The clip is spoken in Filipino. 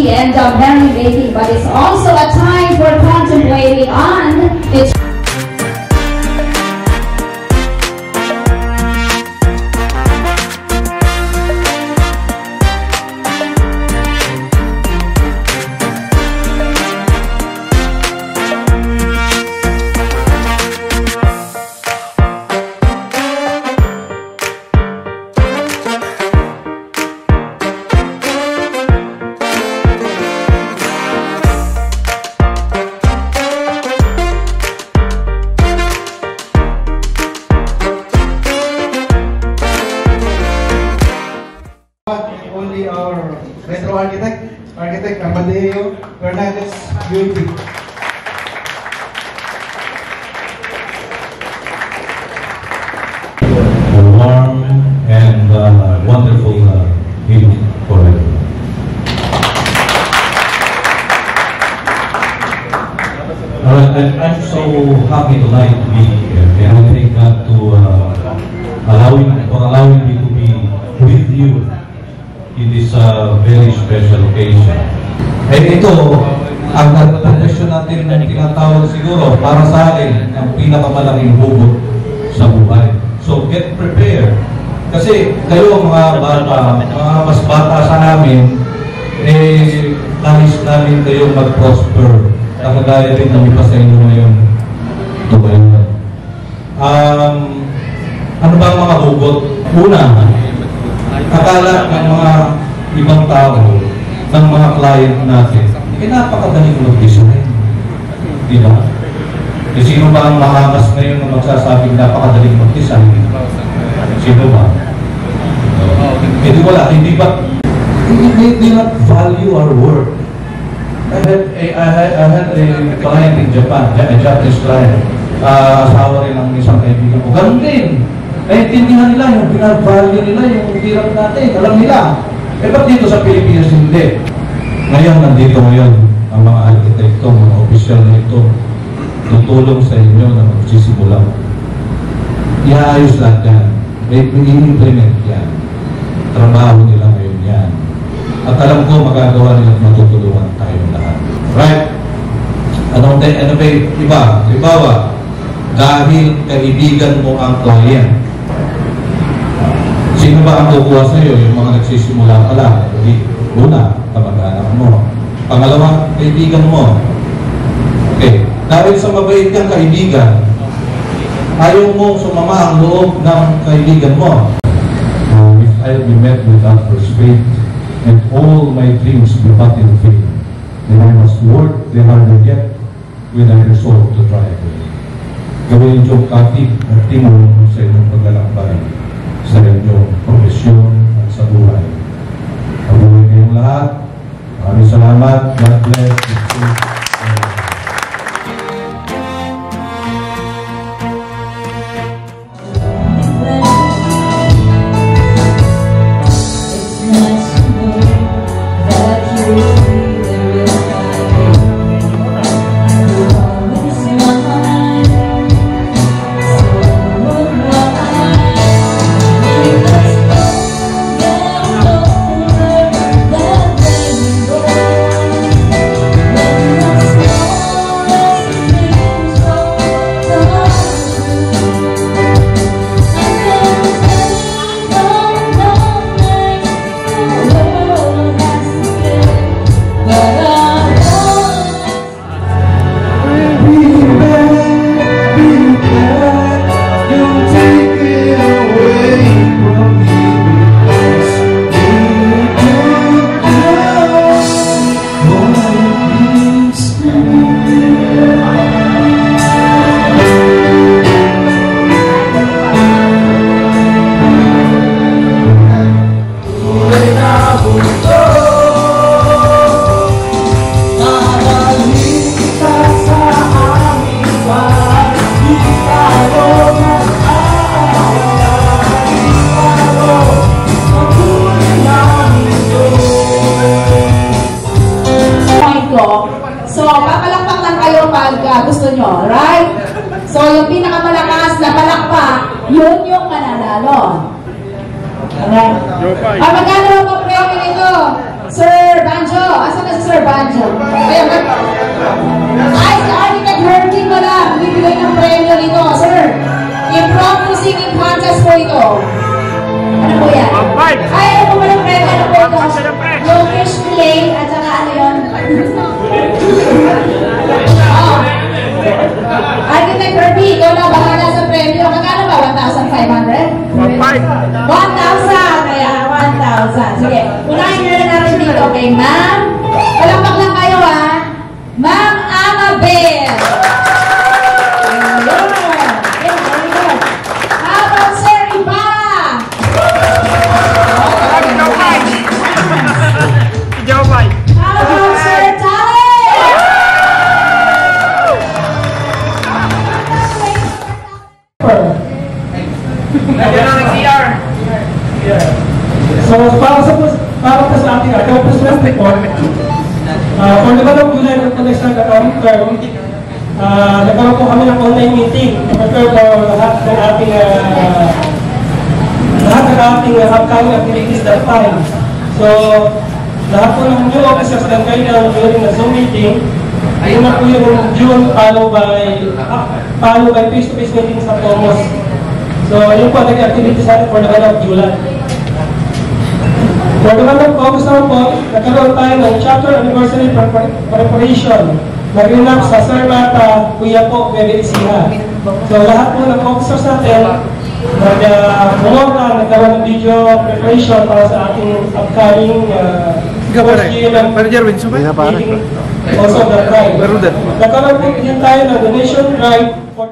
happy and merry-making, but it's also a time for contemplating on its only our retro architect Amadeo Fernandez Beauty. A warm and wonderful evening for everyone. I'm so happy tonight to be here, and I thank God to allowing me to be with you in this very special occasion. Eh ito, ang profession natin na tinatawag siguro para sa akin ang pinakamalaking hugot sa buhay. So get prepared. Kasi kayo mga bata, mga mas bata sa namin, eh nais namin kayo mag-prosper. Nakagaya rin namin pa sa inyo ngayon. Ito ba yun? Ano ba ang mga hugot? Una, akala ng mga ibang tao, ng mga client natin, eh napakadaling mag-design. Diba? E sino ba ang mahangas ngayon na magsasabing napakadaling mag-design? Sino ba? Hindi wala, hindi ba? They not value our work. I had a client in Japan, a Japanese client. Asawa rin ang isang kaibigan ko. Ganun din. Naintindihan nila yung pinag-value nila, yung hirap natin, alam nila. Eh ba't dito sa Pilipinas hindi? Ngayon, nandito ngayon ang mga arkitekto, mga opisyal na ito, tutulong sa inyo na magsisimula. Iaayos lahat yan. I-implement yan. Trabaho nila ngayon yan. At alam ko, magagawa nila at matutulungan tayong lahat. Right? Ano ba iba? Halimbawa, dahil kaibigan mo ang client. Sino ba ang kukuha sa iyo? Yung mga nagsisimula pa lang. Una, kamag-anak mo. Pangalawa, kaibigan mo. Okay. Dahil sa mabait kang kaibigan, ayaw mo sumama ang loob ng kaibigan mo. If I'll be met with adverse fate, and all my dreams be but in vain, then I must work the harder yet when I resolve to try again. Gawin yung kapit at timon sa inyong paglalakbay, sa inyong profesyon at sa buhay. Mabuhay kayong lahat. Maraming salamat. God bless. gusto nyo, right? So, yung pinakamalakas na palakpak, yun yung mananalo. Alright? Magkano ang premyo nito? Sir Banjo, asa na si Sir Banjo? Ay, si Architect Herky pala, bibigay ng premyo nito, sir. Impromptu singing contest po ito. Ano po yan? Ay, ano po ba ng premyo? Ano po ito? Yung fish fillet, at saka ano yun? Oh. Architect Herky, ikaw na bahala sa premyo. Magkano ba? 1,500? 1,000! Kaya 1,000. Sige, unahin na natin dito kay Ma'am. Palakpak lang kayo ha. Ma'am Amabel. Ayun. Okay, very good. How about Sir Iba? How about Sir Tale? So, para sa ating accomplishment report, for the month of July, nagpunta account term, nagkaroon po kami ng online meeting to prepare for lahat ng ating upcoming activities that time. So, lahat po ng new officers na kayo during the Zoom meeting, ayun na po yung June follow by face-to-face meeting sa Tomos. So, yun po ang activities natin for the month of July. For the month of August naman po, nagkaroon tayo ng chapter anniversary preparation. Nag-renap sa Sir Mata, Kuya po, Bebe Isiha. So lahat po ng officers natin, nagkaroon ng video preparation para sa ating upcoming first year ng meeting also the drive. Nagkaroon po din tayo ng donation drive for